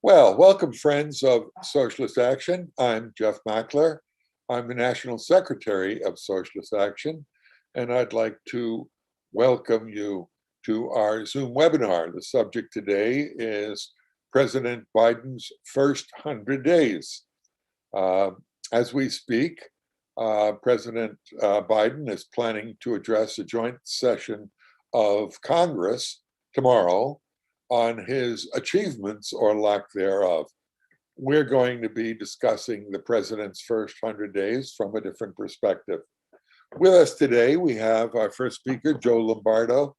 Well, welcome, friends of Socialist Action. I'm Jeff Mackler. I'm the National Secretary of Socialist Action, and I'd like to welcome you to our Zoom webinar. The subject today is President Biden's first 100 days. As we speak, President Biden is planning to address a joint session of Congress tomorrow on his achievements or lack thereof. We're going to be discussing the president's first 100 days from a different perspective. With us today, we have our first speaker, Joe Lombardo.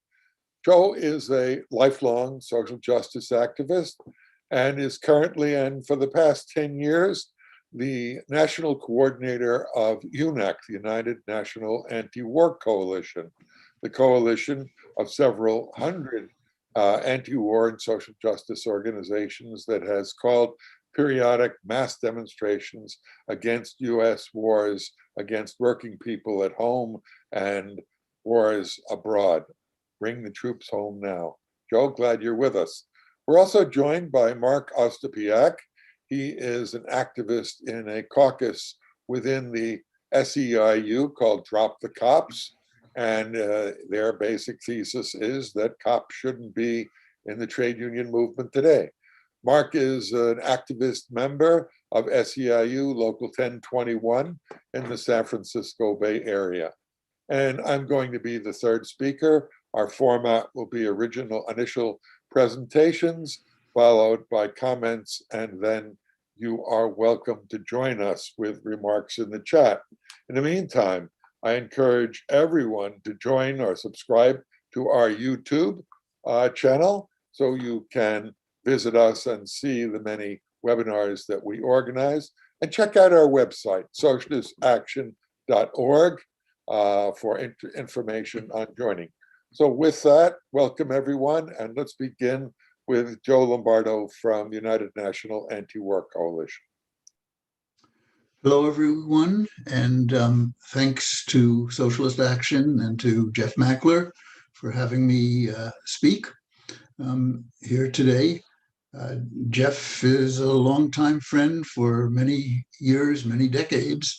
Joe is a lifelong social justice activist and is currently, and for the past 10 years, the national coordinator of UNAC, the United National Anti-War Coalition, the coalition of several hundred anti-war and social justice organizations that has called periodic mass demonstrations against US wars against working people at home and wars abroad. Bring the troops home now. Joe, glad you're with us. We're also joined by Mark Ostapiak. He is an activist in a caucus within the SEIU called Drop the Cops. And their basic thesis is that cops shouldn't be in the trade union movement today. Mark is an activist member of SEIU Local 1021 in the San Francisco Bay Area. And I'm going to be the third speaker. Our format will be initial presentations, followed by comments, and then you are welcome to join us with remarks in the chat. In the meantime, I encourage everyone to join or subscribe to our YouTube channel so you can visit us and see the many webinars that we organize. And check out our website, socialistaction.org, for information on joining. So with that, welcome everyone, and let's begin with Joe Lombardo from the United National Anti-War Coalition. Hello, everyone, and thanks to Socialist Action and to Jeff Mackler for having me speak here today. Jeff is a longtime friend for many years, many decades,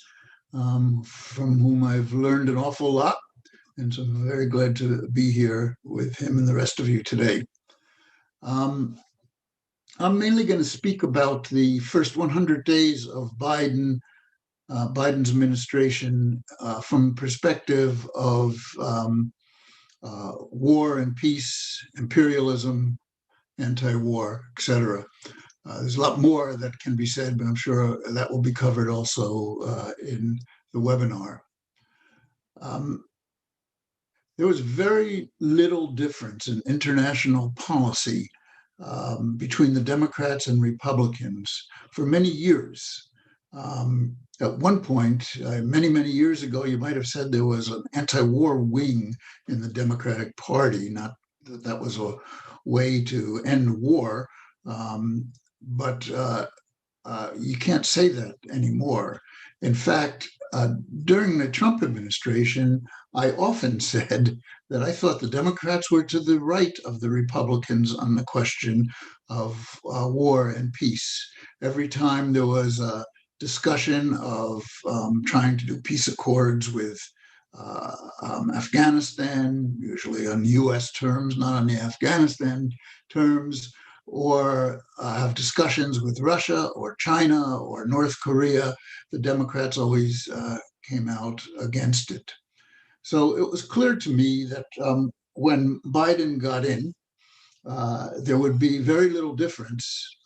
from whom I've learned an awful lot, and so I'm very glad to be here with him and the rest of you today. I'm mainly going to speak about the first 100 days of Biden's administration from perspective of war and peace, imperialism, anti-war, etc. There's a lot more that can be said, but I'm sure that will be covered also in the webinar. There was very little difference in international policy between the Democrats and Republicans for many years. At one point, many years ago, you might have said there was an anti-war wing in the Democratic Party, not that that was a way to end war, but you can't say that anymore. In fact, during the Trump administration, I often said that I thought the Democrats were to the right of the Republicans on the question of war and peace. Every time there was a discussion of trying to do peace accords with Afghanistan, usually on US terms, not on the Afghanistan terms, or have discussions with Russia or China or North Korea, the Democrats always came out against it. So it was clear to me that when Biden got in, there would be very little difference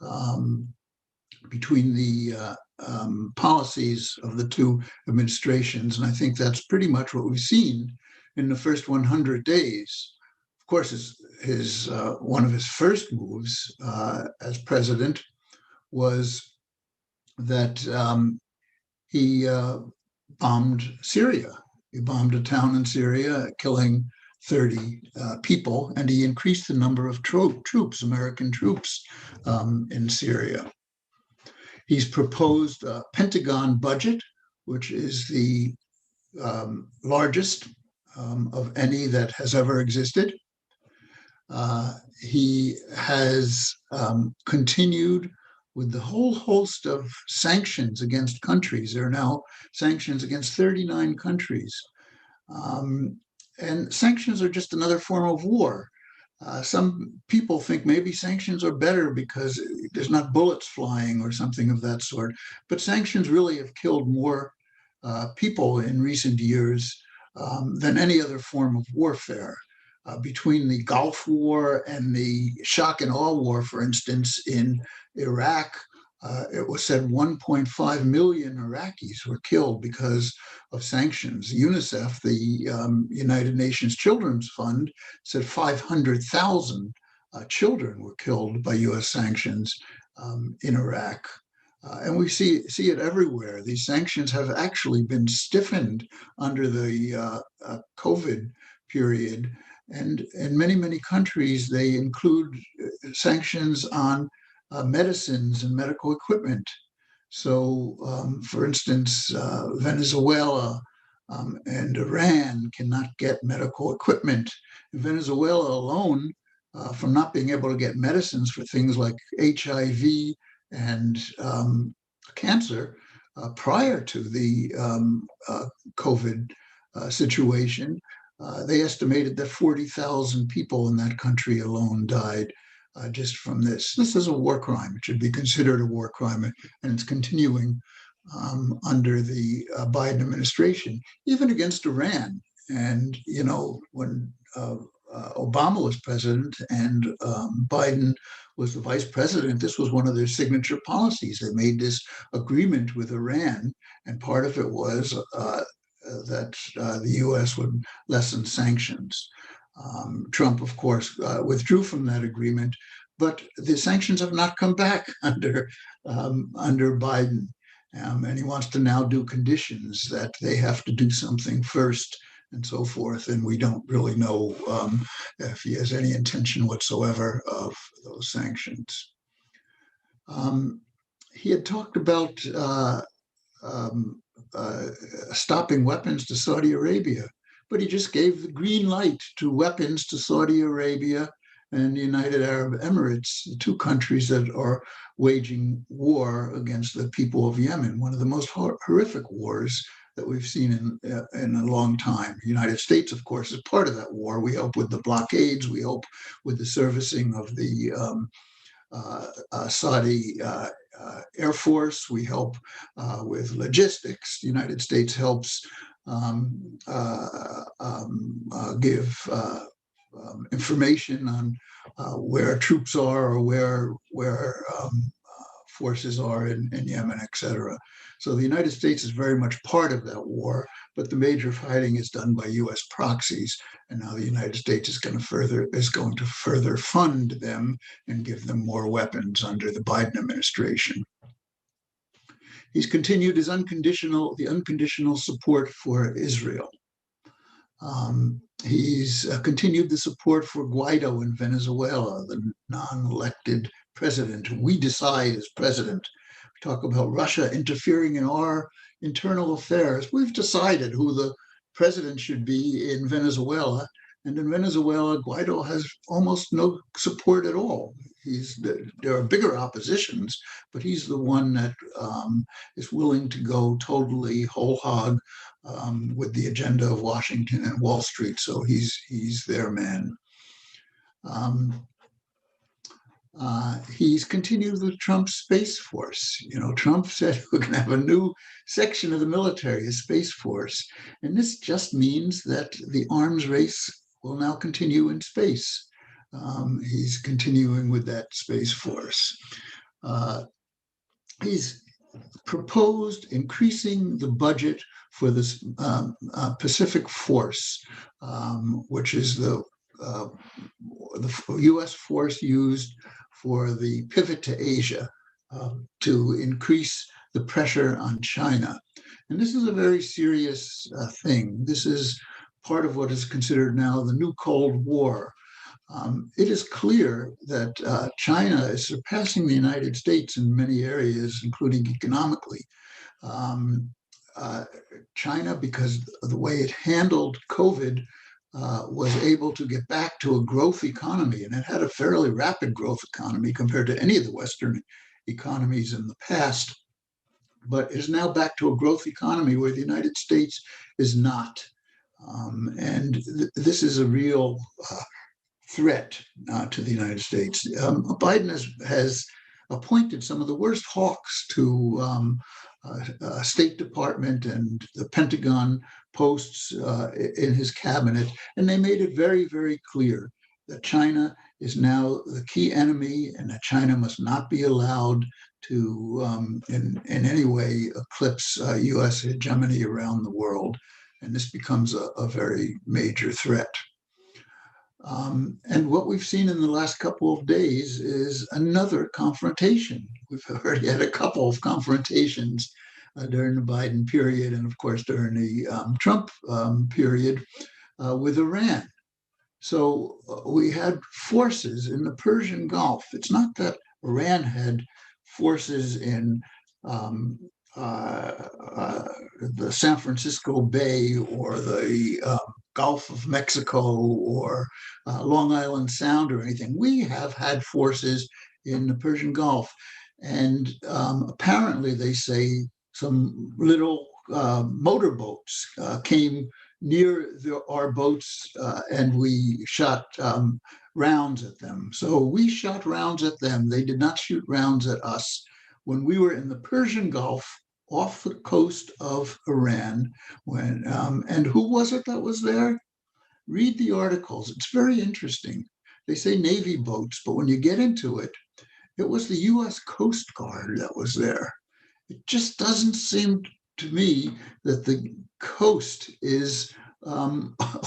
between the policies of the two administrations. And I think that's pretty much what we've seen in the first 100 days. Of course, one of his first moves as president was that he bombed Syria. He bombed a town in Syria, killing 30 people, and he increased the number of troops, American troops, in Syria. He's proposed a Pentagon budget, which is the largest of any that has ever existed. He has continued with the whole host of sanctions against countries. There are now sanctions against 39 countries. And sanctions are just another form of war. Some people think maybe sanctions are better because there's not bullets flying or something of that sort. But sanctions really have killed more people in recent years than any other form of warfare. Between the Gulf War and the shock and awe war, for instance, in Iraq, it was said 1.5 million Iraqis were killed because of sanctions. UNICEF, the United Nations Children's Fund, said 500,000 children were killed by US sanctions in Iraq. And we see it everywhere. These sanctions have actually been stiffened under the COVID period. And in many, many countries, they include sanctions on medicines and medical equipment. So, for instance, Venezuela and Iran cannot get medical equipment. In Venezuela alone, from not being able to get medicines for things like HIV and cancer prior to the COVID situation, they estimated that 40,000 people in that country alone died just from this. This is a war crime. It should be considered a war crime, and it's continuing under the Biden administration, even against Iran. And, you know, when Obama was president and Biden was the vice president, this was one of their signature policies. They made this agreement with Iran, and part of it was that the U.S. would lessen sanctions. Trump, of course, withdrew from that agreement, but the sanctions have not come back under Biden. And he wants to now do conditions that they have to do something first and so forth. And we don't really know if he has any intention whatsoever of those sanctions. He had talked about stopping weapons to Saudi Arabia, but he just gave the green light to weapons to Saudi Arabia and the United Arab Emirates, the two countries that are waging war against the people of Yemen, one of the most horrific wars that we've seen in a long time. The United States, of course, is part of that war. We help with the blockades. We help with the servicing of the Saudi Air Force. We help with logistics. The United States helps give information on where troops are or where forces are in Yemen, et cetera. So the United States is very much part of that war, but the major fighting is done by U.S. proxies, and now the United States is going to further fund them and give them more weapons under the Biden administration. He's continued his unconditional support for Israel. He's continued the support for Guaido in Venezuela, the non-elected president. We decide as president. We talk about Russia interfering in our internal affairs. We've decided who the president should be in Venezuela. And in Venezuela, Guaido has almost no support at all. There are bigger oppositions, but he's the one that is willing to go totally whole hog with the agenda of Washington and Wall Street. So he's their man. He's continued with Trump's Space Force. You know, Trump said we're going to have a new section of the military, a Space Force. And this just means that the arms race will now continue in space. He's continuing with that Space Force. He's proposed increasing the budget for this Pacific Force, which is the U.S. force used for the pivot to Asia to increase the pressure on China. And this is a very serious thing. This is part of what is considered now the new Cold War. It is clear that China is surpassing the United States in many areas, including economically. China, because of the way it handled COVID, was able to get back to a growth economy, and it had a fairly rapid growth economy compared to any of the Western economies in the past, but is now back to a growth economy where the United States is not. And this is a real threat to the United States. Biden has appointed some of the worst hawks to State Department and the Pentagon posts in his cabinet, and they made it very, very clear that China is now the key enemy and that China must not be allowed to in any way eclipse U.S. hegemony around the world. And this becomes a very major threat. And what we've seen in the last couple of days is another confrontation. We've already had a couple of confrontations during the Biden period and, of course, during the Trump period with Iran. So we had forces in the Persian Gulf. It's not that Iran had forces in the San Francisco Bay or the Gulf of Mexico or Long Island Sound or anything. We have had forces in the Persian Gulf. And apparently they say some little motorboats came near our boats and we shot rounds at them. So we shot rounds at them. They did not shoot rounds at us. When we were in the Persian Gulf, off the coast of Iran, and who was it that was there? Read the articles. It's very interesting. They say Navy boats, but when you get into it, it was the U.S. Coast Guard that was there. It just doesn't seem to me that the coast is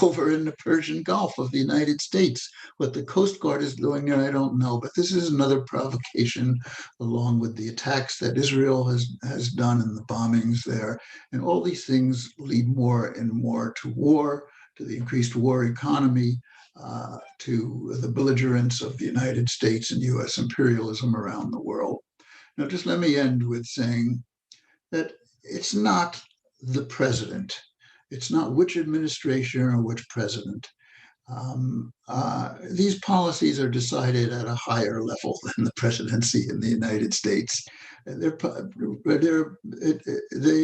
over in the Persian Gulf of the United States. What the Coast Guard is doing there, I don't know. But this is another provocation, along with the attacks that Israel has done and the bombings there. And all these things lead more and more to war, to the increased war economy, to the belligerence of the United States and U.S. imperialism around the world. Now, just let me end with saying that it's not the president. It's not which administration or which president. These policies are decided at a higher level than the presidency in the United States. They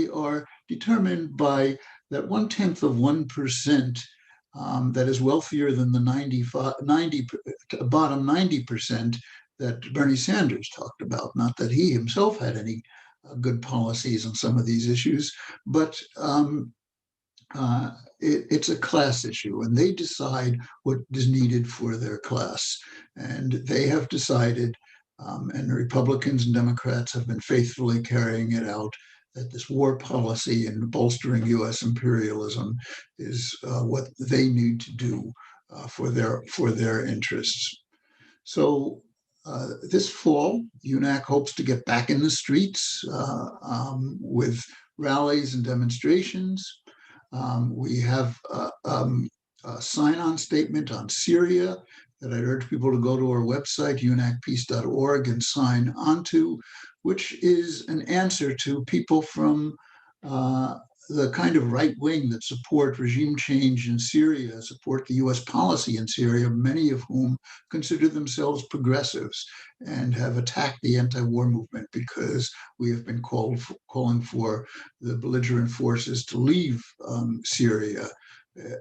are determined by that 1/10 of 1% that is wealthier than the bottom 90% that Bernie Sanders talked about. Not that he himself had any good policies on some of these issues, but it's a class issue, and they decide what is needed for their class. And they have decided, and the Republicans and Democrats have been faithfully carrying it out, that this war policy and bolstering U.S. imperialism is what they need to do for their interests. So this fall, UNAC hopes to get back in the streets with rallies and demonstrations. We have a sign-on statement on Syria that I urge people to go to our website, unacpeace.org, and sign onto, which is an answer to people from the kind of right wing that support regime change in Syria, support the US policy in Syria, many of whom consider themselves progressives and have attacked the anti-war movement because we have been calling for the belligerent forces to leave Syria,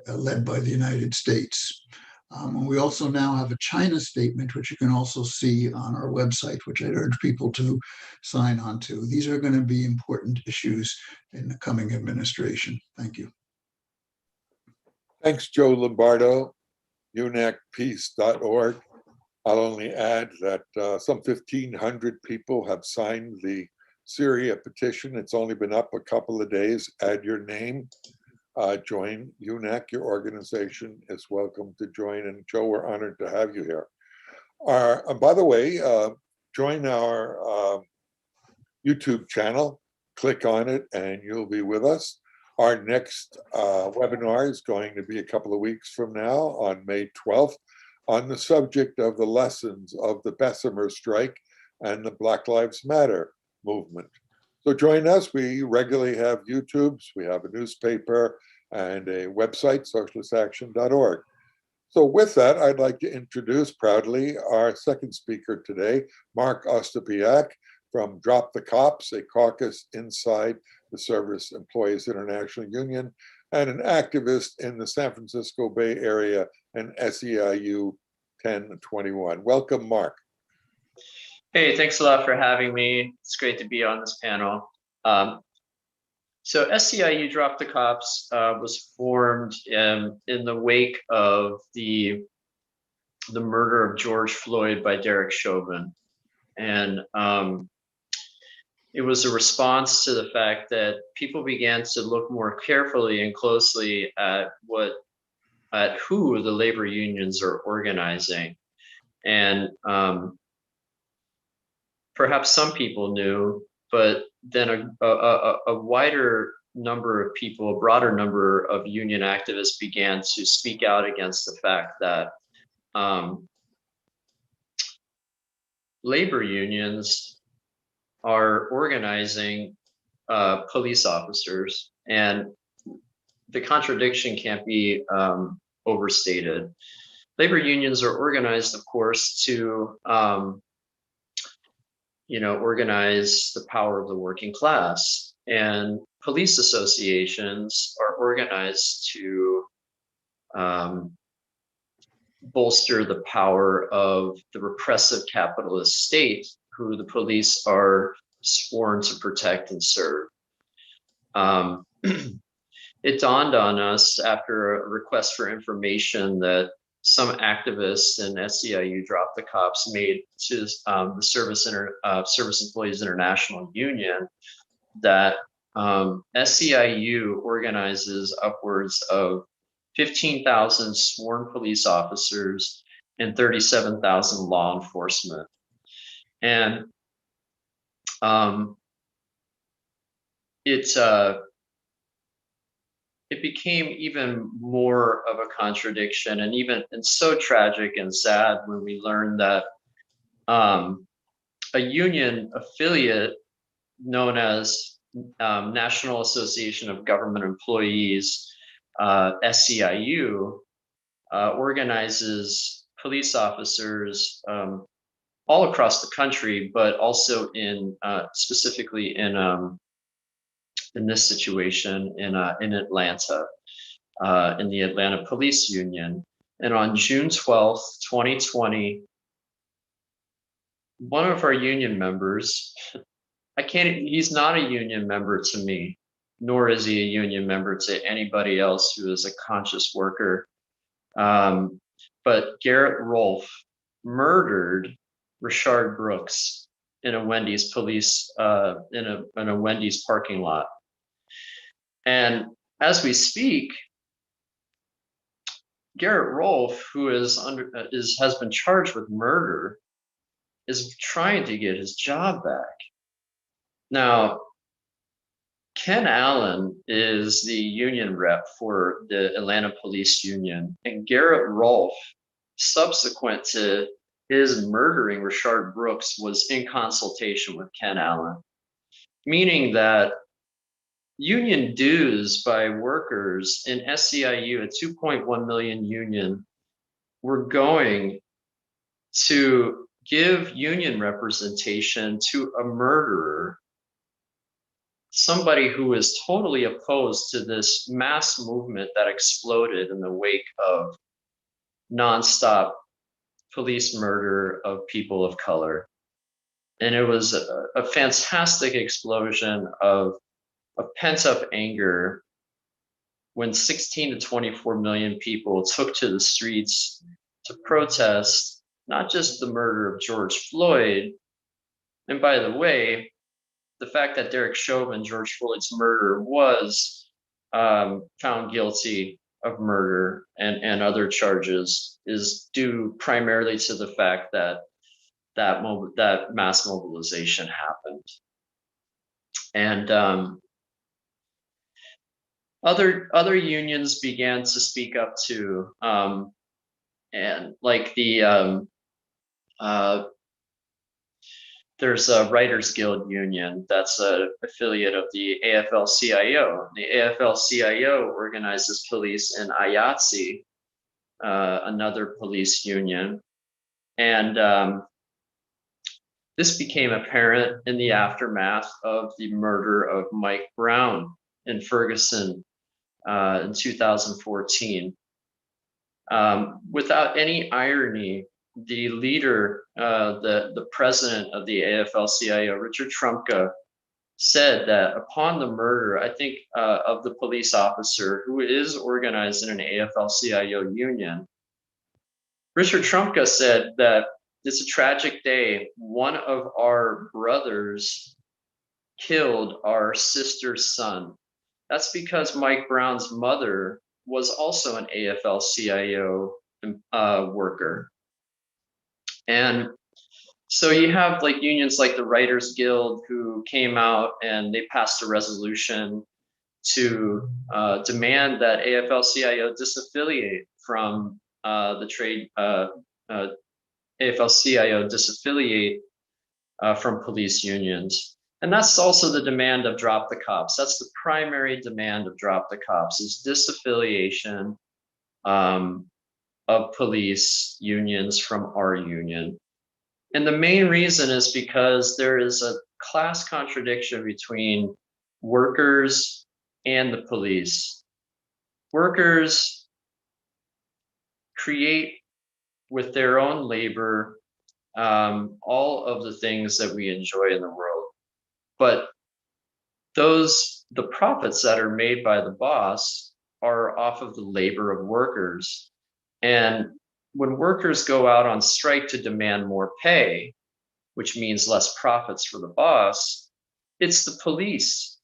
led by the United States. And we also now have a China statement, which you can also see on our website, which I'd urge people to sign on to. These are going to be important issues in the coming administration. Thank you. Thanks, Joe Lombardo, unacpeace.org. I'll only add that some 1,500 people have signed the Syria petition. It's only been up a couple of days. Add your name. Join UNAC. Your organization is welcome to join. And Joe, we're honored to have you here. By the way, join our YouTube channel. Click on it and you'll be with us. Our next webinar is going to be a couple of weeks from now on May 12th on the subject of the lessons of the Bessemer strike and the Black Lives Matter movement. So join us. We regularly have YouTubes, we have a newspaper and a website, socialistaction.org. So with that, I'd like to introduce proudly our second speaker today, Mark Ostapiak, from Drop the Cops, a caucus inside the Service Employees International Union, and an activist in the San Francisco Bay Area and SEIU 1021. Welcome, Mark. Hey, thanks a lot for having me. It's great to be on this panel. So SEIU Drop the Cops was formed in the wake of the murder of George Floyd by Derek Chauvin. And it was a response to the fact that people began to look more carefully and closely at who the labor unions are organizing. And perhaps some people knew, but then a wider number of people, a broader number of union activists began to speak out against the fact that labor unions are organizing police officers, and the contradiction can't be overstated. Labor unions are organized, of course, to organize the power of the working class, and police associations are organized to bolster the power of the repressive capitalist state, who the police are sworn to protect and serve. It dawned on us after a request for information that some activists in SEIU Drop the Cops made to the Service Employees International Union that SEIU organizes upwards of 15,000 sworn police officers and 37,000 law enforcement. And it became even more of a contradiction, and so tragic and sad when we learned that a union affiliate known as National Association of Government Employees, SEIU, organizes police officers all across the country, but also specifically in this situation in Atlanta, in the Atlanta Police Union. And on June 12th, 2020, one of our union members, he's not a union member to me, nor is he a union member to anybody else who is a conscious worker. But Garrett Rolfe murdered Rashard Brooks in a Wendy's in a Wendy's parking lot. And as we speak, Garrett Rolfe, who has been charged with murder, is trying to get his job back. Now, Ken Allen is the union rep for the Atlanta Police Union, and Garrett Rolfe, subsequent to his murdering Rashard Brooks, was in consultation with Ken Allen, meaning that union dues by workers in SEIU, a 2.1 million union, were going to give union representation to a murderer, somebody who is totally opposed to this mass movement that exploded in the wake of nonstop police murder of people of color. And it was a fantastic explosion of pent-up anger when 16 to 24 million people took to the streets to protest not just the murder of George Floyd, and by the way, the fact that Derek Chauvin, George Floyd's murderer, was found guilty of murder and other charges is due primarily to the fact that that mass mobilization happened. And other unions began to speak up too, and like there's a Writers Guild union that's an affiliate of the AFL-CIO. The AFL-CIO organizes police in IATSE, another police union, and This became apparent in the aftermath of the murder of Mike Brown in Ferguson in 2014. Without any irony, the leader, the president of the AFL-CIO, Richard Trumka, said that upon the murder, I think, of the police officer who is organized in an AFL-CIO union, Richard Trumka said that it's a tragic day. One of our brothers killed our sister's son. That's because Mike Brown's mother was also an AFL-CIO worker. And so you have like unions like the Writers Guild who came out and they passed a resolution to demand that AFL-CIO disaffiliate from the trade, AFL-CIO disaffiliate from police unions. And that's also the demand of Drop the Cops. That's the primary demand of Drop the Cops, is disaffiliation of police unions from our union. And the main reason is because there is a class contradiction between workers and the police. Workers create with their own labor all of the things that we enjoy in the world. But the profits that are made by the boss are off of the labor of workers. And when workers go out on strike to demand more pay, which means less profits for the boss, it's the police,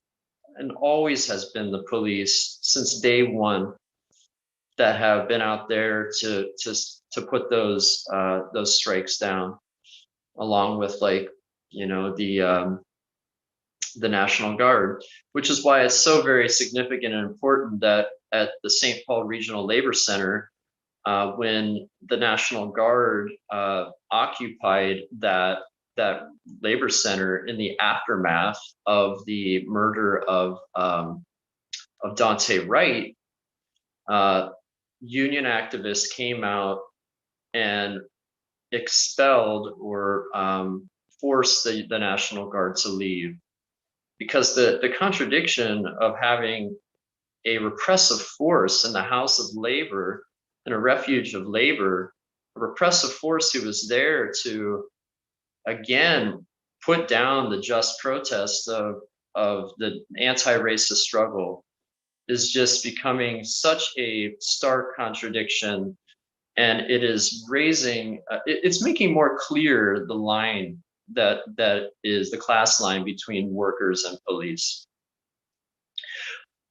and always has been the police since day one, that have been out there to put those strikes down, along with, like, you know, the National Guard, which is why it's so very significant and important that at the St. Paul Regional Labor Center, when the National Guard occupied that labor center in the aftermath of the murder of Dante Wright, union activists came out and expelled or forced the National Guard to leave, because the contradiction of having a repressive force in the House of Labor and a refuge of labor, a repressive force who was there to, again, put down the just protest of the anti-racist struggle, is just becoming such a stark contradiction. And it is raising, it's making more clear the line that is the class line between workers and police.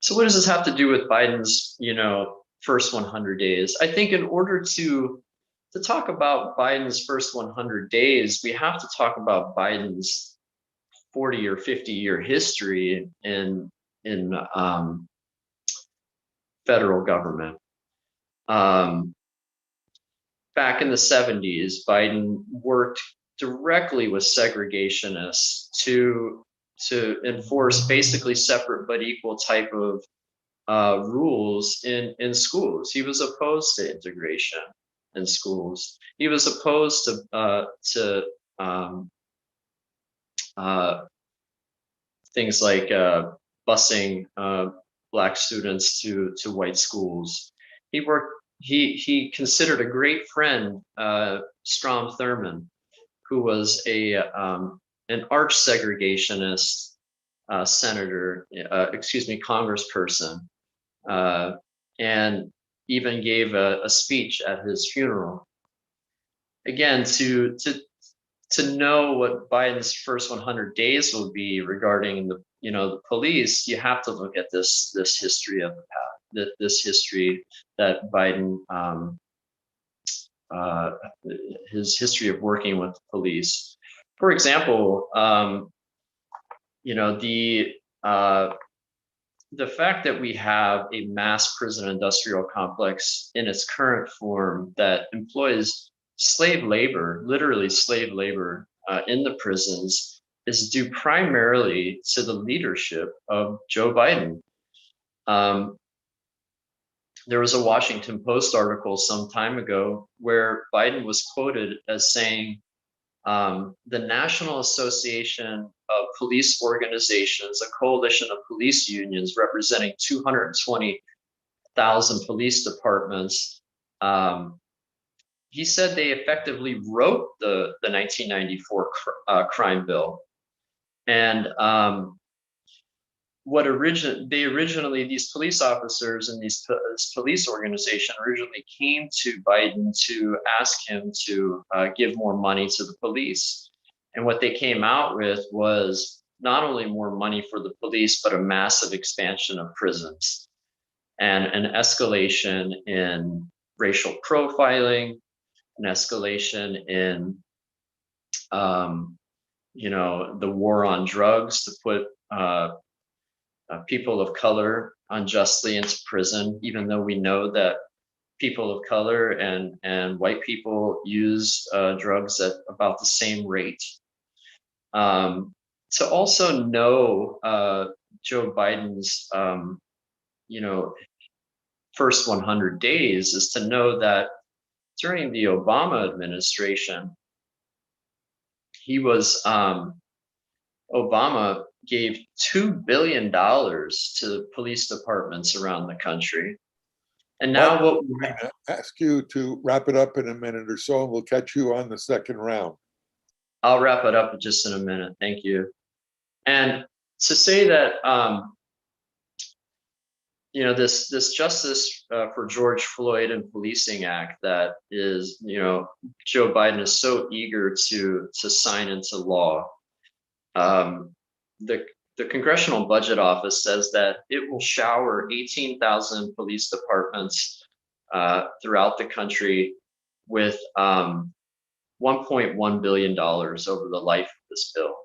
So what does this have to do with Biden's, first 100 days? I think in order to talk about Biden's first 100 days, we have to talk about Biden's 40 or 50-year history in federal government. Back in the 70s, Biden worked directly with segregationists to enforce basically separate but equal type of rules in schools. He was opposed to integration in schools. He was opposed to things like busing Black students to white schools. He considered a great friend, Strom Thurmond, who was an arch segregationist congressperson, and even gave a speech at his funeral. Again, to know what Biden's first 100 days will be regarding the police, you have to look at this history of the past, this history that Biden, his history of working with the police. For example, the fact that we have a mass prison industrial complex in its current form that employs slave labor, literally slave labor, in the prisons, is due primarily to the leadership of Joe Biden. There was a Washington Post article some time ago where Biden was quoted as saying, the National Association of Police Organizations, a coalition of police unions representing 220,000 police departments, he said they effectively wrote the 1994 crime bill. And these police officers and this police organization originally came to Biden to ask him to give more money to the police. And what they came out with was not only more money for the police, but a massive expansion of prisons and an escalation in racial profiling, an escalation in, the war on drugs to put people of color unjustly into prison, even though we know that people of color and white people use drugs at about the same rate. To also know Joe Biden's, first 100 days is to know that during the Obama administration, Obama gave $2 billion to police departments around the country. And now I'm going to ask you to wrap it up in a minute or so, and we'll catch you on the second round. I'll wrap it up just in a minute. Thank you. And to say that, this Justice for George Floyd and Policing Act that is, Joe Biden is so eager to sign into law. The Congressional Budget Office says that it will shower 18,000 police departments throughout the country with $1.1 billion over the life of this bill.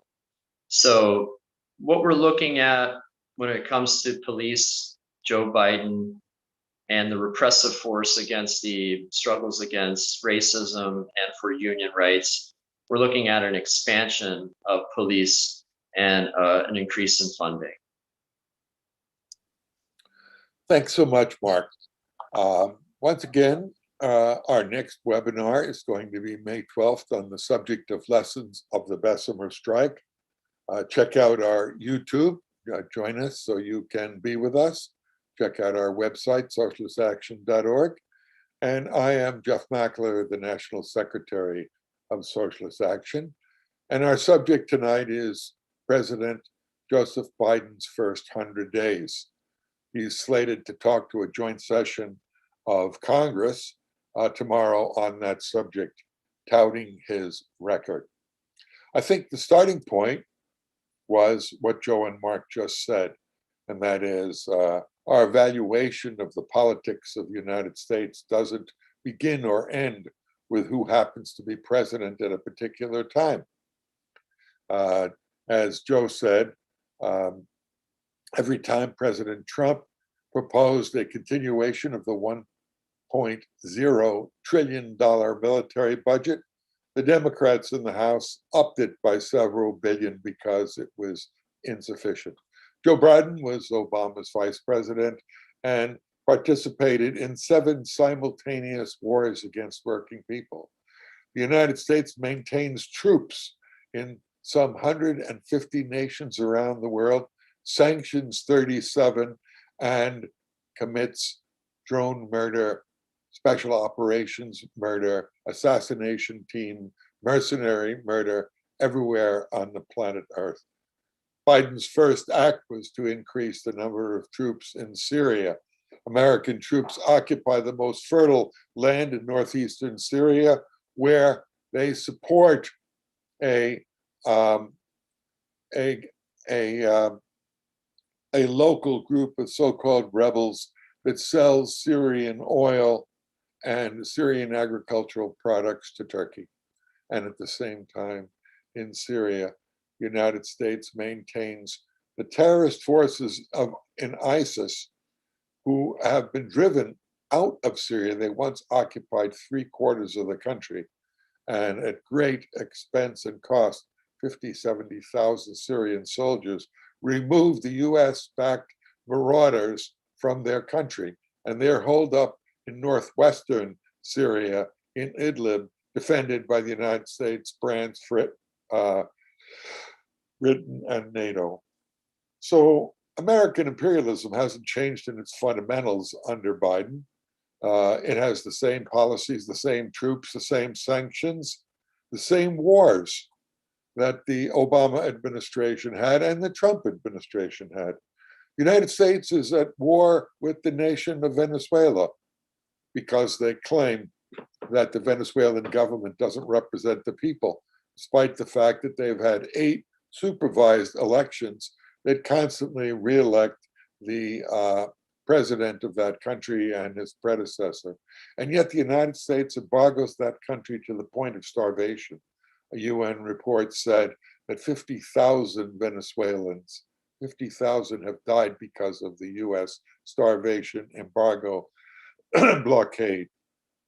So what we're looking at when it comes to police, Joe Biden, and the repressive force against the struggles against racism and for union rights, we're looking at an expansion of police and an increase in funding. Thanks so much, Mark. Once again, our next webinar is going to be May 12th on the subject of lessons of the Bessemer strike. Check out our YouTube, join us so you can be with us. Check out our website, socialistaction.org. And I am Jeff Mackler, the National Secretary of Socialist Action. And our subject tonight is President Joseph Biden's first 100 days. He's slated to talk to a joint session of Congress tomorrow on that subject, touting his record. I think the starting point was what Joe and Mark just said, and that is our evaluation of the politics of the United States doesn't begin or end with who happens to be president at a particular time. As Joe said, every time President Trump proposed a continuation of the $1.0 trillion military budget, the Democrats in the House upped it by several billion because it was insufficient. Joe Biden was Obama's vice president and participated in 7 simultaneous wars against working people. The United States maintains troops in some 150 nations around the world, sanctions 37, and commits drone murder, special operations murder, assassination team, mercenary murder everywhere on the planet Earth. Biden's first act was to increase the number of troops in Syria. American troops occupy the most fertile land in northeastern Syria, where they support a local group of so-called rebels that sells Syrian oil and Syrian agricultural products to Turkey. And at the same time, in Syria, the United States maintains the terrorist forces in ISIS, who have been driven out of Syria. They once occupied 3/4 of the country, and at great expense and cost, 50,000, 70,000 Syrian soldiers removed the US-backed marauders from their country, and they're holed up in northwestern Syria, in Idlib, defended by the United States, France, Britain, and NATO. So American imperialism hasn't changed in its fundamentals under Biden. It has the same policies, the same troops, the same sanctions, the same wars that the Obama administration had and the Trump administration had. The United States is at war with the nation of Venezuela because they claim that the Venezuelan government doesn't represent the people, despite the fact that they've had 8 supervised elections that constantly re-elect the president of that country and his predecessor. And yet the United States embargoes that country to the point of starvation. A UN report said that 50,000 Venezuelans, 50,000 have died because of the US starvation, embargo, blockade.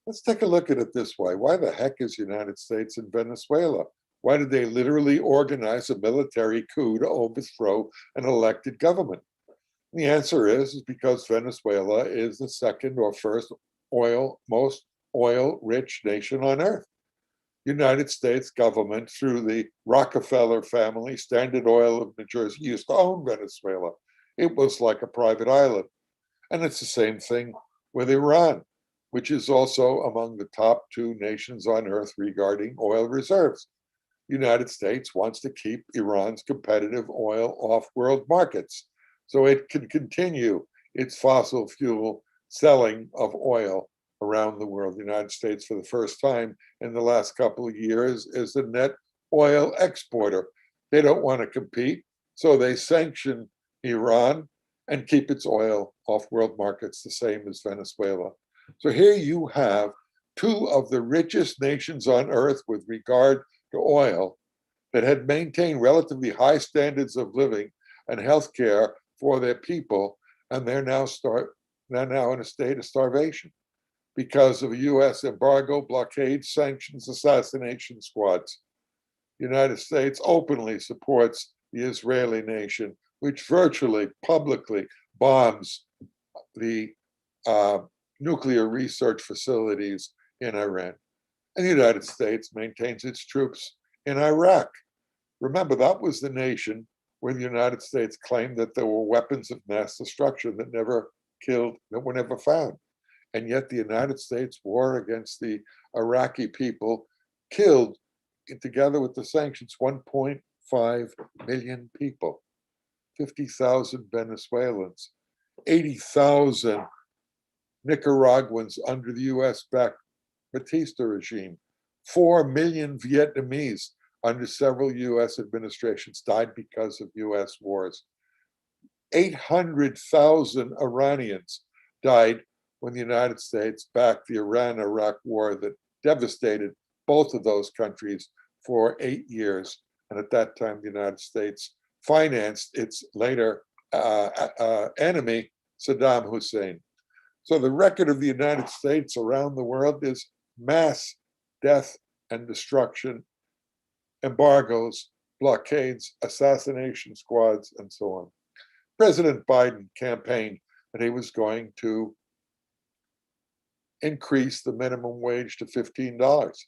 Let's take a look at it this way. Why the heck is the United States in Venezuela? Why did they literally organize a military coup to overthrow an elected government? And the answer is because Venezuela is the second or first most oil-rich nation on earth. The United States government, through the Rockefeller family, Standard Oil of New Jersey, used to own Venezuela. It was like a private island. And it's the same thing with Iran, which is also among the top 2 nations on earth regarding oil reserves. The United States wants to keep Iran's competitive oil off world markets so it can continue its fossil fuel selling of oil around the world. The United States, for the first time in the last couple of years, is a net oil exporter. They don't want to compete, so they sanction Iran and keep its oil off world markets, the same as Venezuela. So here you have 2 of the richest nations on earth with regard to oil that had maintained relatively high standards of living and healthcare for their people, and they're now in a state of starvation because of a U.S. embargo, blockade, sanctions, assassination squads. The United States openly supports the Israeli nation, which virtually publicly bombs the nuclear research facilities in Iran. And the United States maintains its troops in Iraq. Remember, that was the nation where the United States claimed that there were weapons of mass destruction that were never found. And yet the United States war against the Iraqi people killed, together with the sanctions, 1.5 million people, 50,000 Venezuelans, 80,000 Nicaraguans under the US-backed Batista regime, 4 million Vietnamese under several US administrations died because of US wars. 800,000 Iranians died when the United States backed the Iran-Iraq war that devastated both of those countries for 8 years. And at that time, the United States financed its later enemy, Saddam Hussein. So the record of the United States around the world is mass death and destruction, embargoes, blockades, assassination squads, and so on. President Biden campaigned that he was going to increase the minimum wage to $15.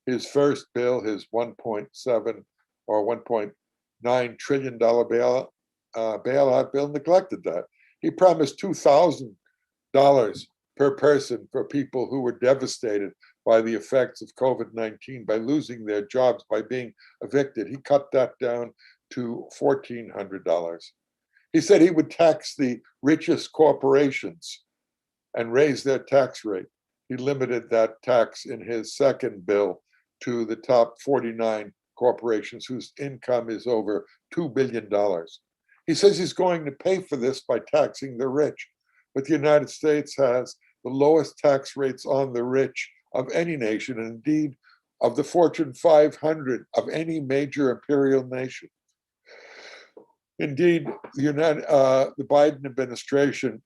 His first bill, his $1.7 or $1.9 trillion bailout bill, neglected that. He promised $2,000 per person for people who were devastated by the effects of COVID-19, by losing their jobs, by being evicted. He cut that down to $1,400. He said he would tax the richest corporations and raise their tax rate. He limited that tax in his second bill to the top 49 corporations whose income is over $2 billion. He says he's going to pay for this by taxing the rich. But the United States has the lowest tax rates on the rich of any nation, and indeed of the Fortune 500 of any major imperial nation. Indeed, the Biden administration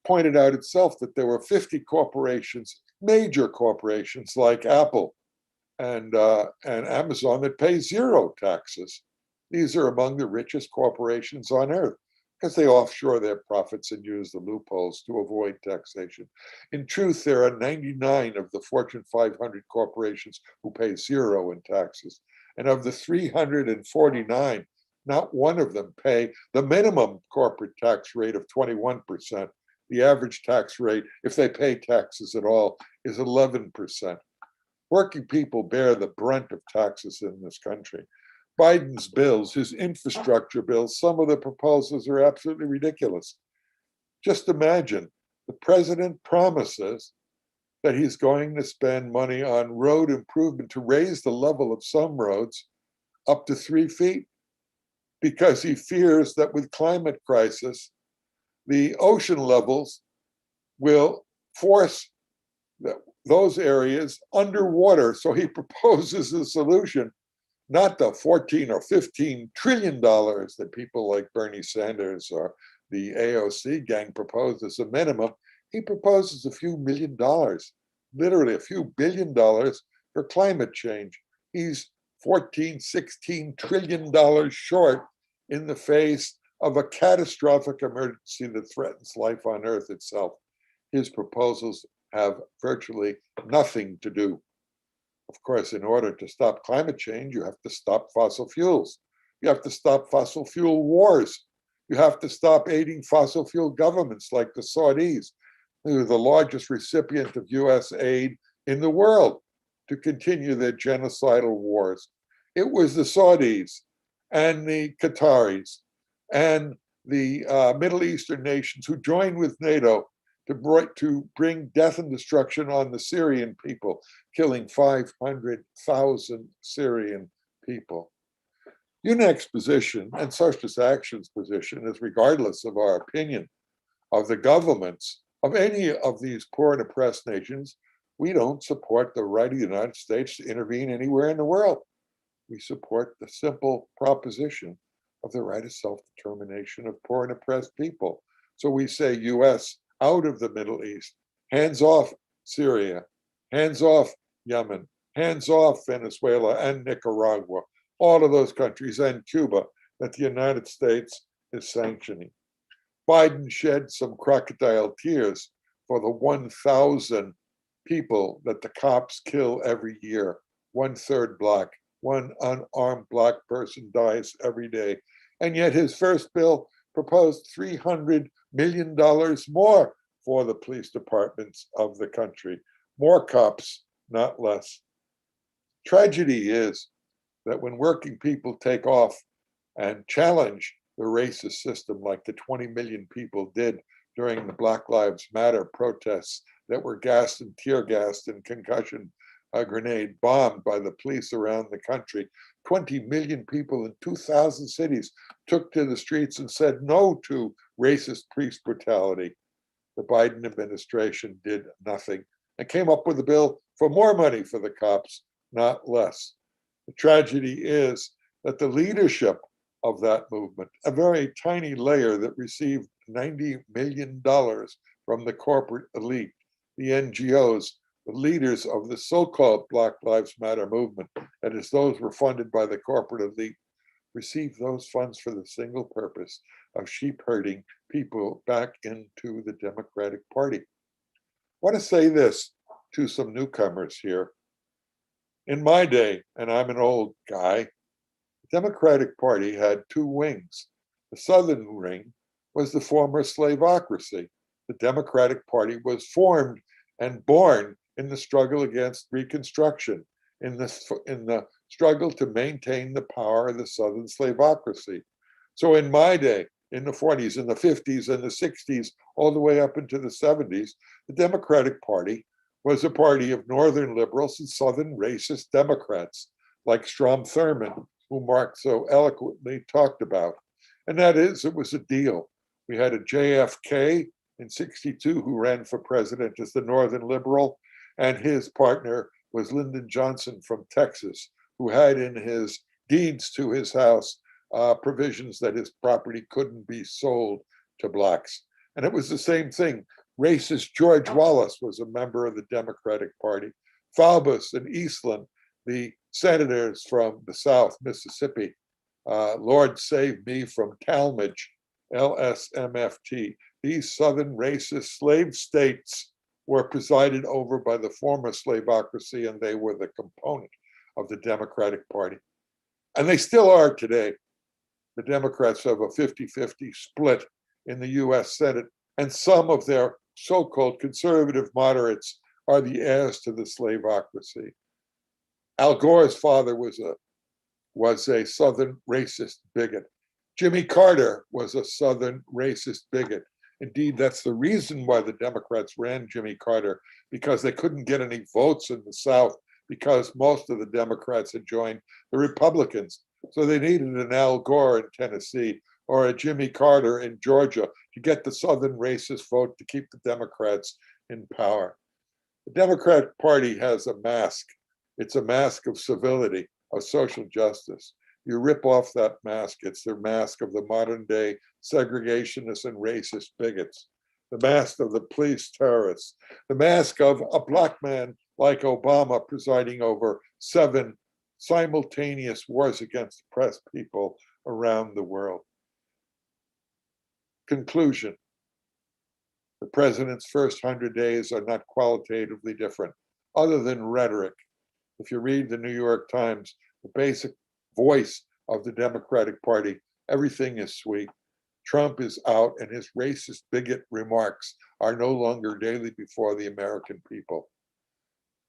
pointed out itself that there were 50 corporations, major corporations like Apple and Amazon, that pay 0 taxes. These are among the richest corporations on earth. because they offshore their profits and use the loopholes to avoid taxation. In truth, there are 99 of the Fortune 500 corporations who pay zero in taxes. And of the 349, not one of them pay the minimum corporate tax rate of 21%. The average tax rate, if they pay taxes at all, is 11%. Working people bear the brunt of taxes in this country. Biden's bills, his infrastructure bills, some of the proposals are absolutely ridiculous. Just imagine, the president promises that he's going to spend money on road improvement to raise the level of some roads up to 3 feet, because he fears that with climate crisis, the ocean levels will force those areas underwater. So he proposes a solution, not the 14 or 15 trillion dollars that people like Bernie Sanders or the AOC gang propose as a minimum. He proposes a few $1 million, literally a few $1 billion for climate change. He's 14, 16 trillion dollars short in the face of a catastrophic emergency that threatens life on Earth itself. His proposals have virtually nothing to do. Of course, in order to stop climate change, you have to stop fossil fuels. You have to stop fossil fuel wars. You have to stop aiding fossil fuel governments like the Saudis, who are the largest recipient of US aid in the world, to continue their genocidal wars. It was the Saudis and the Qataris and the Middle Eastern nations who joined with NATO to bring death and destruction on the Syrian people, killing 500,000 Syrian people. UNEC's position and Socialist Action's position is, regardless of our opinion of the governments of any of these poor and oppressed nations, we don't support the right of the United States to intervene anywhere in the world. We support the simple proposition of the right of self-determination of poor and oppressed people. So we say, US, out of the Middle East, hands off Syria, hands off Yemen, hands off Venezuela and Nicaragua, all of those countries, and Cuba, that the United States is sanctioning. Biden shed some crocodile tears for the 1,000 people that the cops kill every year. 1/3 Black, one unarmed Black person dies every day. And yet his first bill proposed $300 million more for the police departments of the country. More cops, not less. Tragedy is that when working people take off and challenge the racist system like the 20 million people did during the Black Lives Matter protests that were gassed and tear gassed and concussion grenade bombed by the police around the country, 20 million people in 2,000 cities took to the streets and said no to racist police brutality. The Biden administration did nothing and came up with a bill for more money for the cops, not less. The tragedy is that the leadership of that movement, a very tiny layer that received $90 million from the corporate elite, the NGOs, the leaders of the so-called Black Lives Matter movement, that is, those were funded by the corporate elite, received those funds for the single purpose of sheep herding people back into the Democratic Party. I want to say this to some newcomers here. In my day, and I'm an old guy, the Democratic Party had two wings. The southern wing was the former slaveocracy. The Democratic Party was formed and born in the struggle against Reconstruction, in the struggle to maintain the power of the Southern slaveocracy. So in my day, in the 40s, in the 50s, and the 60s, all the way up into the 70s, the Democratic Party was a party of Northern liberals and Southern racist Democrats, like Strom Thurmond, who Mark so eloquently talked about. And that is, it was a deal. We had a JFK in 62 who ran for president as the Northern liberal, and his partner was Lyndon Johnson from Texas, who had in his deeds to his house provisions that his property couldn't be sold to Blacks. And it was the same thing. Racist George Wallace was a member of the Democratic Party. Faubus and Eastland, the senators from the South, Mississippi, Lord save me from Talmadge, LSMFT. These southern racist slave states were presided over by the former slavocracy, and they were the component of the Democratic Party. And they still are today. The Democrats have a 50-50 split in the US Senate, and some of their so-called conservative moderates are the heirs to the slavocracy. Al Gore's father was a Southern racist bigot. Jimmy Carter was a Southern racist bigot. Indeed, that's the reason why the Democrats ran Jimmy Carter, because they couldn't get any votes in the South because most of the Democrats had joined the Republicans. So they needed an Al Gore in Tennessee or a Jimmy Carter in Georgia to get the Southern racist vote to keep the Democrats in power. The Democratic Party has a mask. It's a mask of civility, of social justice. You rip off that mask, it's the mask of the modern day segregationists and racist bigots, the mask of the police terrorists, the mask of a Black man like Obama presiding over 7 simultaneous wars against oppressed people around the world. Conclusion. The president's first 100 days are not qualitatively different, other than rhetoric. If you read the New York Times, the basic voice of the Democratic Party, everything is sweet. Trump is out, and his racist bigot remarks are no longer daily before the American people.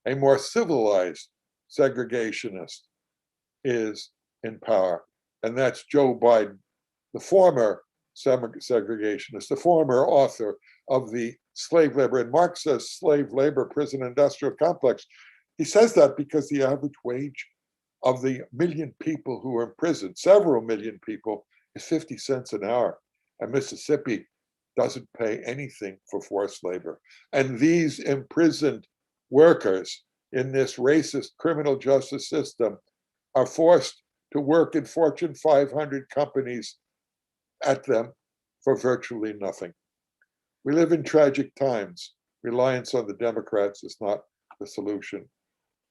A more civilized segregationist is in power, and that's Joe Biden, the former segregationist, the former author of the slave labor, and Marx says slave labor, prison industrial complex. He says that because the average wage of the million people who are in prison, several million people, is 50 cents an hour. And Mississippi doesn't pay anything for forced labor. And these imprisoned workers in this racist criminal justice system are forced to work in Fortune 500 companies at them for virtually nothing. We live in tragic times. Reliance on the Democrats is not the solution.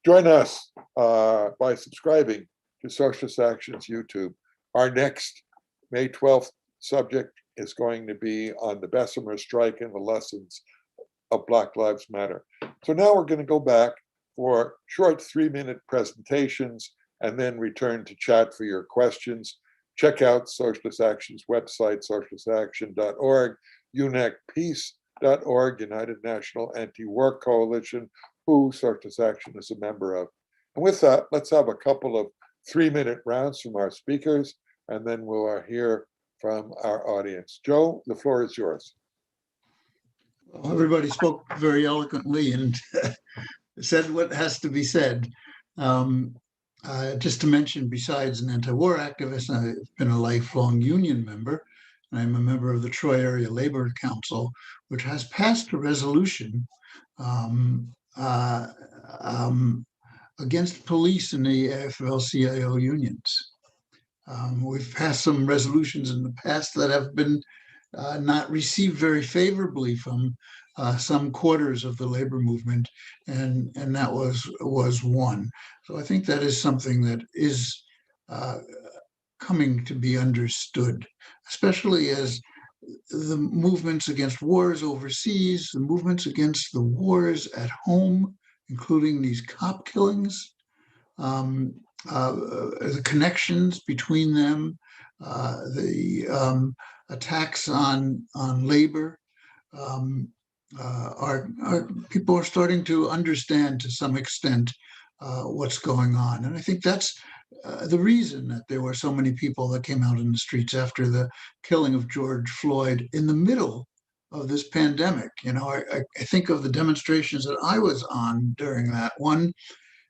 Join us by subscribing to Socialist Action's YouTube. Our next May 12th subject is going to be on the Bessemer strike and the lessons of Black Lives Matter. So now we're going to go back for short 3-minute presentations and then return to chat for your questions. Check out Socialist Action's website, socialistaction.org, UNECpeace.org, United National Anti-War Coalition, who Socialist Action is a member of. And with that, let's have a couple of 3-minute rounds from our speakers, and then we'll hear from our audience. Joe, the floor is yours. Well, everybody spoke very eloquently and said what has to be said. Just to mention, besides an anti-war activist, I've been a lifelong union member. I'm a member of the Troy Area Labor Council, which has passed a resolution against police in the AFL-CIO unions. We've passed some resolutions in the past that have been not received very favorably from some quarters of the labor movement, and that was one. So I think that is something that is coming to be understood, especially as the movements against wars overseas, the movements against the wars at home, including these cop killings, the connections between them, the attacks on labor, people are starting to understand to some extent what's going on. And I think that's the reason that there were so many people that came out in the streets after the killing of George Floyd in the middle of this pandemic. You know, I think of the demonstrations that I was on during that one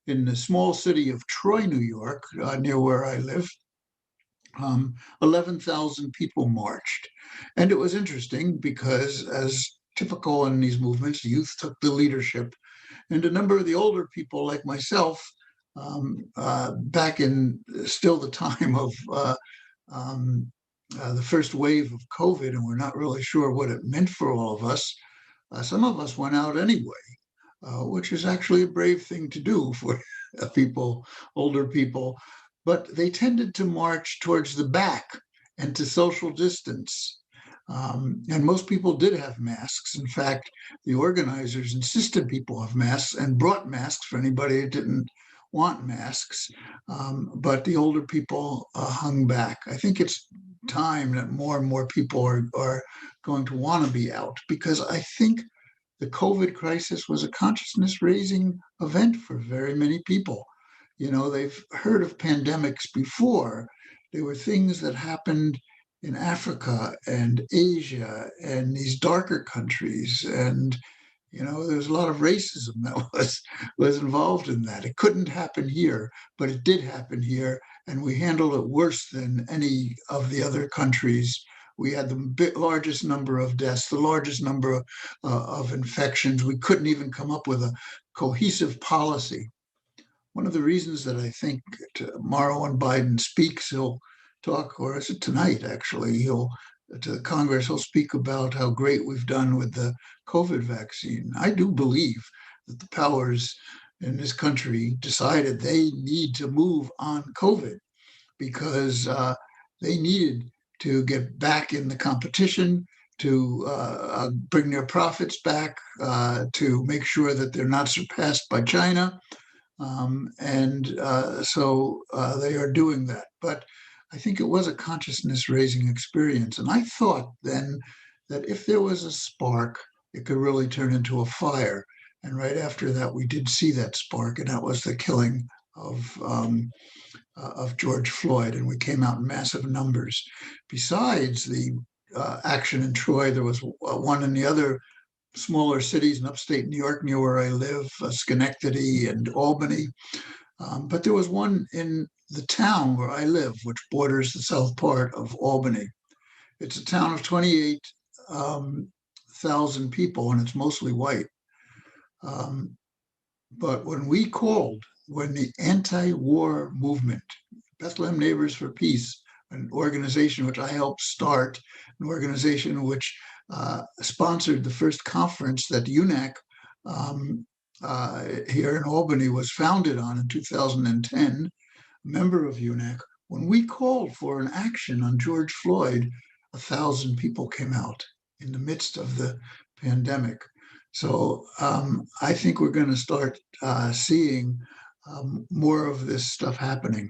in the small city of Troy, New York, near where I live. 11,000 people marched. And it was interesting because, as typical in these movements, youth took the leadership. And a number of the older people like myself, back in still the time of the first wave of COVID, and we're not really sure what it meant for all of us, some of us went out anyway, which is actually a brave thing to do for people, older people. But they tended to march towards the back and to social distance. And most people did have masks. In fact, the organizers insisted people have masks and brought masks for anybody who didn't want masks. But the older people hung back. I think it's time that more and more people are going to want to be out, because I think the COVID crisis was a consciousness raising event for very many people. You know, they've heard of pandemics before. There were things that happened in Africa and Asia and these darker countries. And, you know, there's a lot of racism that was involved in that. It couldn't happen here, but it did happen here. And we handled it worse than any of the other countries. We had the largest number of deaths, the largest number of infections. We couldn't even come up with a cohesive policy. One of the reasons that I think tomorrow when Biden speaks, he'll talk, or is it tonight actually, he'll to the Congress, he'll speak about how great we've done with the COVID vaccine. I do believe that the powers in this country decided they need to move on COVID because they needed to get back in the competition, to bring their profits back, to make sure that they're not surpassed by China. So they are doing that. But I think it was a consciousness raising experience. And I thought then that if there was a spark, it could really turn into a fire. And right after that, we did see that spark, and that was the killing of George Floyd. And we came out in massive numbers. Besides the action in Troy, there was one in the other smaller cities in upstate New York, near where I live, Schenectady and Albany. But there was one in the town where I live, which borders the south part of Albany. It's a town of 28,000 people, and it's mostly white. But when the anti-war movement, Bethlehem Neighbors for Peace, an organization which I helped start, an organization which sponsored the first conference that UNAC here in Albany was founded on in 2010, a member of UNAC. When we called for an action on George Floyd, 1,000 people came out in the midst of the pandemic. So I think we're going to start seeing more of this stuff happening.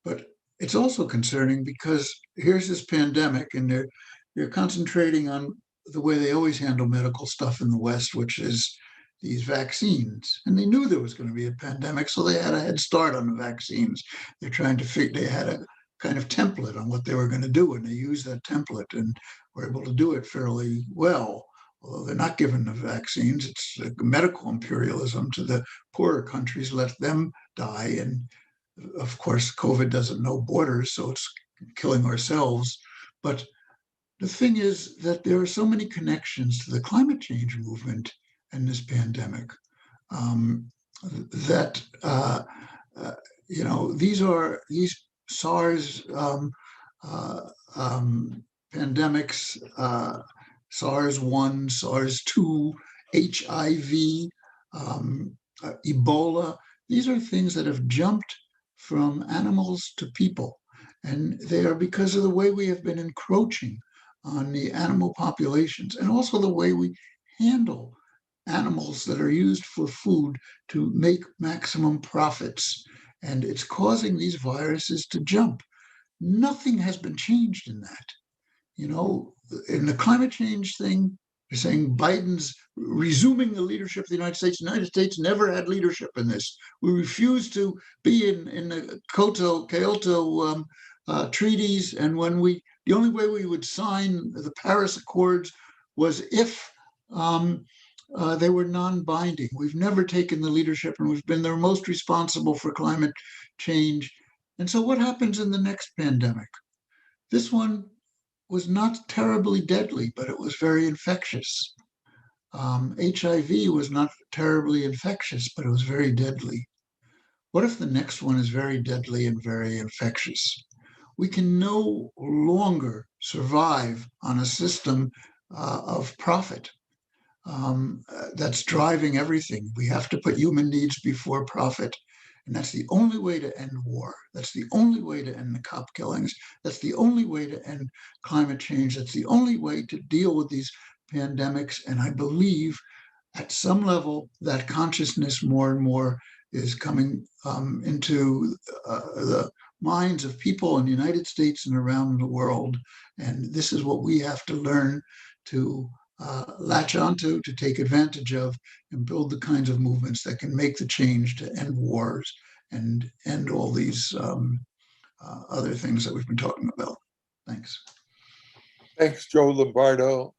But it's also concerning because here's this pandemic, and they're concentrating on the way they always handle medical stuff in the West, which is these vaccines. And they knew there was going to be a pandemic, so they had a head start on the vaccines. They're trying to figure, they had a kind of template on what they were going to do, and they used that template and were able to do it fairly well. Although they're not given the vaccines, it's medical imperialism to the poorer countries, let them die. And of course, COVID doesn't know borders, so it's killing ourselves. But the thing is that there are so many connections to the climate change movement and this pandemic that these SARS pandemics, SARS-1, SARS-2, HIV, Ebola. These are things that have jumped from animals to people. And they are because of the way we have been encroaching on the animal populations, and also the way we handle animals that are used for food to make maximum profits. And it's causing these viruses to jump. Nothing has been changed in that. You know, in the climate change thing, they're saying Biden's resuming the leadership of the United States. The United States never had leadership in this. We refuse to be in the Kyoto treaties. And the only way we would sign the Paris Accords was if they were non-binding. We've never taken the leadership, and we've been the most responsible for climate change. And so what happens in the next pandemic? This one was not terribly deadly, but it was very infectious. HIV was not terribly infectious, but it was very deadly. What if the next one is very deadly and very infectious? We can no longer survive on a system of profit that's driving everything. We have to put human needs before profit. And that's the only way to end war. That's the only way to end the cop killings. That's the only way to end climate change. That's the only way to deal with these pandemics. And I believe at some level that consciousness more and more is coming into the minds of people in the United States and around the world. And this is what we have to learn to latch onto, to take advantage of, and build the kinds of movements that can make the change to end wars and end all these other things that we've been talking about. Thanks. Thanks, Joe Lombardo,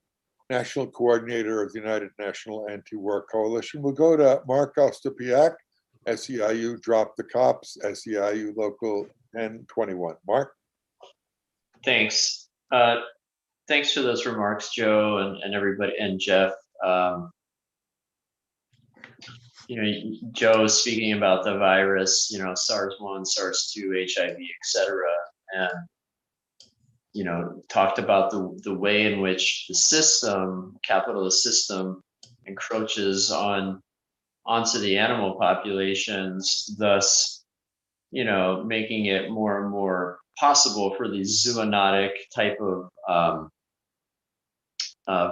National Coordinator of the United National Anti-War Coalition. We'll go to Mark Ostapiak, SEIU Drop the Cops, SEIU Local 1021. Mark? Thanks. Thanks for those remarks, Joe, and everybody, and Jeff. Joe speaking about the virus, SARS-1, SARS-2, HIV, etc., and talked about the way in which the system, capitalist system, encroaches onto the animal populations, thus, making it more and more possible for these zoonotic type of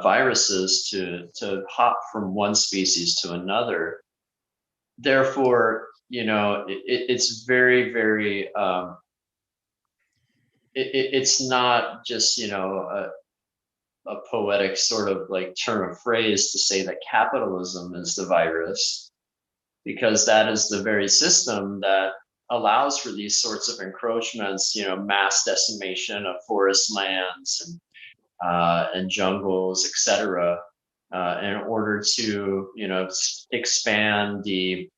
viruses to hop from one species to another. Therefore, it's very, very, it's not just, a poetic sort of like turn of phrase to say that capitalism is the virus, because that is the very system that allows for these sorts of encroachments, mass decimation of forest lands and jungles, etc., in order to, expand the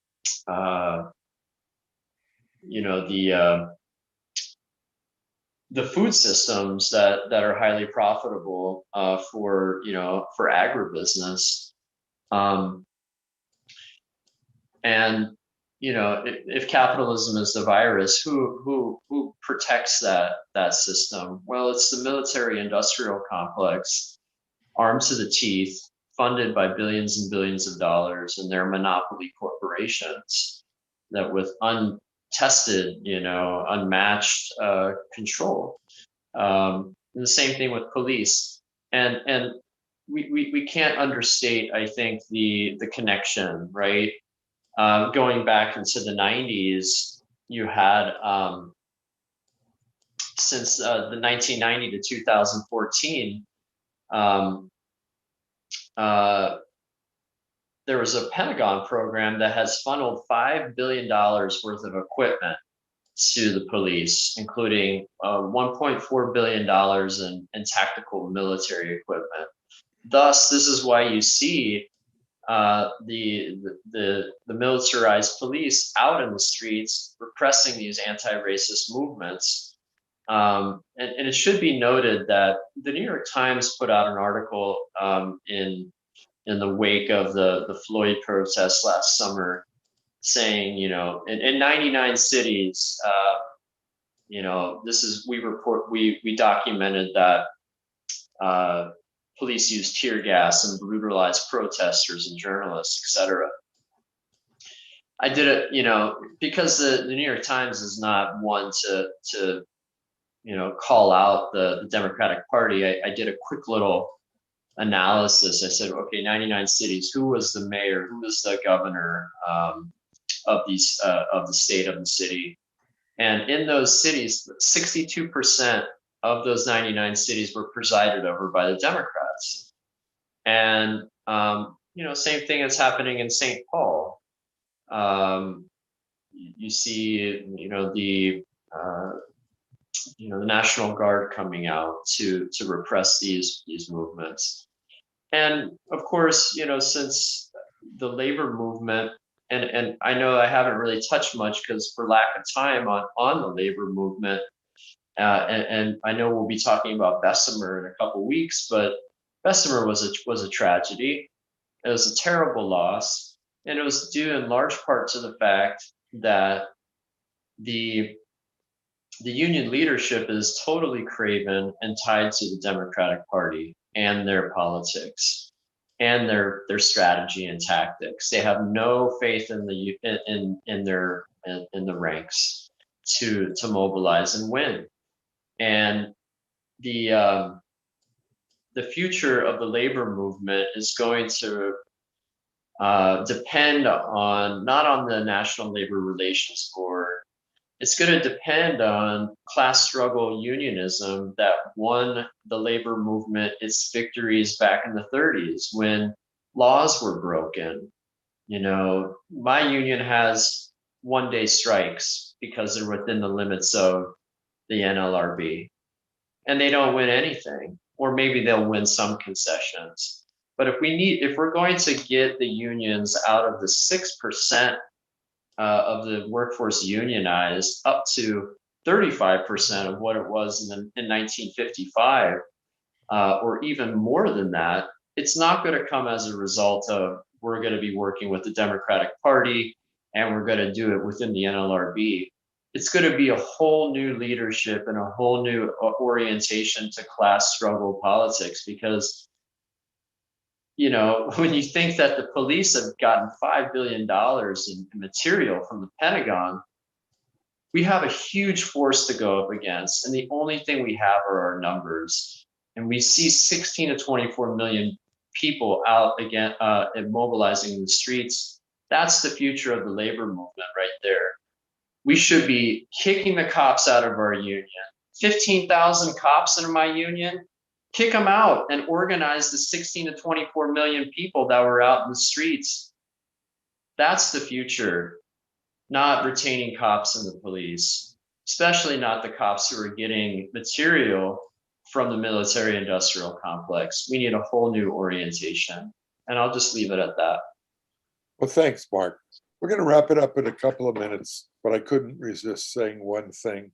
food systems that are highly profitable for agribusiness, and if capitalism is the virus, who protects that system? Well, it's the military-industrial complex, armed to the teeth, funded by billions and billions of dollars, and their monopoly corporations that with untested, unmatched control. And the same thing with police, and we can't understate, I think, the connection, right? Going back into the 90s, you had since the 1990 to 2014, there was a Pentagon program that has funneled $5 billion worth of equipment to the police, including $1.4 billion in tactical military equipment. Thus, this is why you see the militarized police out in the streets repressing these anti-racist movements. And it should be noted that the New York Times put out an article in the wake of the Floyd protests last summer, saying, in 99 cities, we documented that police used tear gas and brutalized protesters and journalists, etc. I did it, because the New York Times is not one to call out the Democratic Party. I did a quick little analysis. I said, okay, 99 cities, who was the mayor, who was the governor of the state, of the city? And in those cities, 62% of those 99 cities were presided over by the Democrats. And same thing is happening in St. Paul. You see, the National Guard coming out to repress these movements. And of course, since the labor movement, and I know I haven't really touched much because for lack of time on the labor movement, and I know we'll be talking about Bessemer in a couple weeks, but Bessemer was a tragedy. It was a terrible loss, and it was due in large part to the fact that the union leadership is totally craven and tied to the Democratic Party and their politics. and their strategy and tactics. They have no faith in the ranks to mobilize and win. And the future of the labor movement is going to depend on, not on the National Labor Relations Board. It's going to depend on class struggle unionism that won the labor movement its victories back in the 30s when laws were broken. You know, my union has one-day strikes because they're within the limits of the NLRB, and they don't win anything, or maybe they'll win some concessions. But if we're going to get the unions out of the 6% of the workforce unionized up to 35% of what it was in 1955, or even more than that, it's not going to come as a result of we're going to be working with the Democratic Party and we're going to do it within the NLRB. It's going to be a whole new leadership and a whole new orientation to class struggle politics, because you know, when you think that the police have gotten $5 billion in material from the Pentagon, we have a huge force to go up against. And the only thing we have are our numbers. And we see 16 to 24 million people out again, mobilizing in the streets. That's the future of the labor movement right there. We should be kicking the cops out of our union. 15,000 cops in my union. Kick them out and organize the 16 to 24 million people that were out in the streets. That's the future, not retaining cops in the police, especially not the cops who are getting material from the military industrial complex. We need a whole new orientation. And I'll just leave it at that. Well, thanks, Mark. We're going to wrap it up in a couple of minutes, but I couldn't resist saying one thing.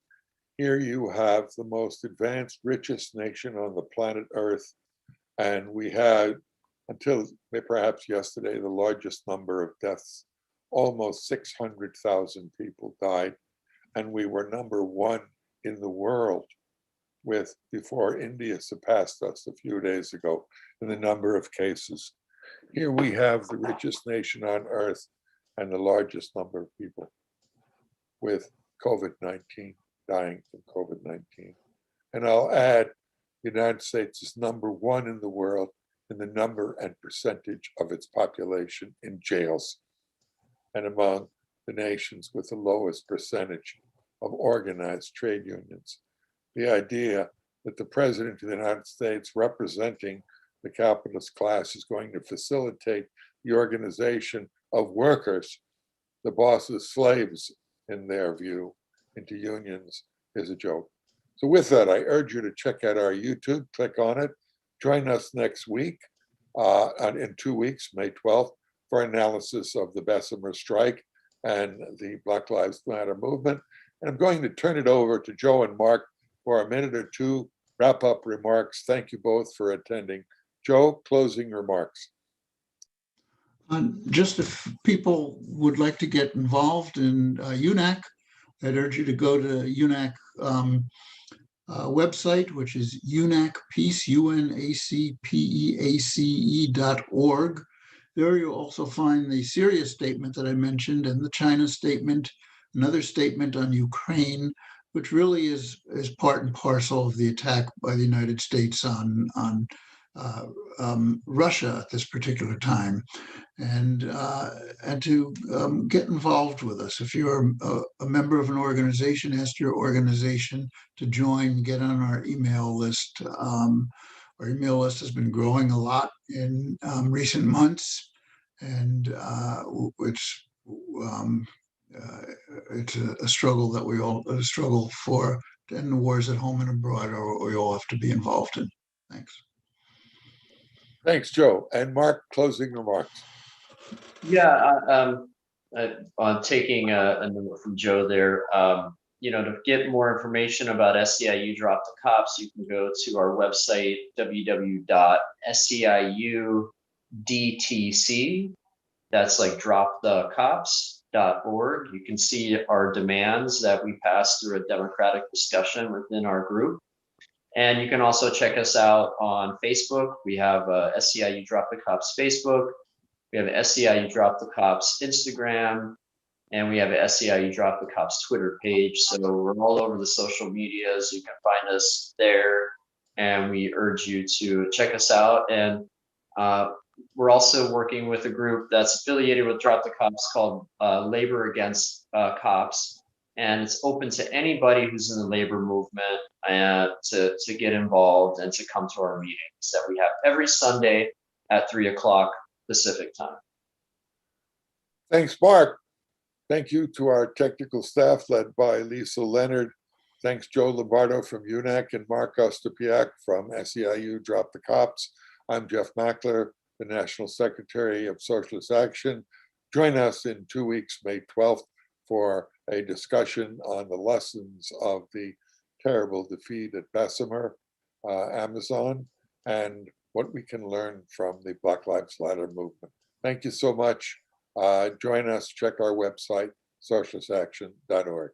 Here you have the most advanced, richest nation on the planet Earth. And we had, until perhaps yesterday, the largest number of deaths. Almost 600,000 people died. And we were number one in the world before India surpassed us a few days ago in the number of cases. Here we have the richest nation on Earth and the largest number of people with COVID-19. Dying from COVID-19. And I'll add, the United States is number one in the world in the number and percentage of its population in jails, and among the nations with the lowest percentage of organized trade unions. The idea that the President of the United States, representing the capitalist class, is going to facilitate the organization of workers, the boss's slaves in their view, into unions is a joke. So with that, I urge you to check out our YouTube, click on it, join us next week, in 2 weeks, May 12th, for analysis of the Bessemer strike and the Black Lives Matter movement. And I'm going to turn it over to Joe and Mark for a minute or two wrap-up remarks. Thank you both for attending. Joe, closing remarks. Just if people would like to get involved in UNAC, I'd urge you to go to UNAC website, which is UNACPEACE, UNACPEACE.org. There you'll also find the Syria statement that I mentioned and the China statement, another statement on Ukraine, which really is part and parcel of the attack by the United States on Russia at this particular time, and to get involved with us. If you're a member of an organization, ask your organization to join, get on our email list. Our email list has been growing a lot in recent months, and it's a struggle that we all struggle for to end the wars at home and abroad, or we all have to be involved in. Thanks. Thanks, Joe. And Mark, closing remarks. Yeah, on taking a note from Joe there, you know, to get more information about SEIU Drop the Cops, you can go to our website, www.seiudtc, that's like dropthecops.org. You can see our demands that we pass through a democratic discussion within our group. And you can also check us out on Facebook. We have SEIU Drop the Cops Facebook. We have SEIU Drop the Cops Instagram. And we have a SEIU Drop the Cops Twitter page. So we're all over the social medias. You can find us there. And we urge you to check us out. And we're also working with a group that's affiliated with Drop the Cops called Labor Against Cops. And it's open to anybody who's in the labor movement to get involved and to come to our meetings that we have every Sunday at 3 o'clock Pacific time. Thanks, Mark. Thank you to our technical staff led by Lisa Leonard. Thanks, Joe Lombardo from UNAC and Mark Ostapiak from SEIU Drop the Cops. I'm Jeff Mackler, the National Secretary of Socialist Action. Join us in 2 weeks, May 12th, for a discussion on the lessons of the terrible defeat at Bessemer, Amazon, and what we can learn from the Black Lives Matter movement. Thank you so much. Join us, check our website, socialistaction.org.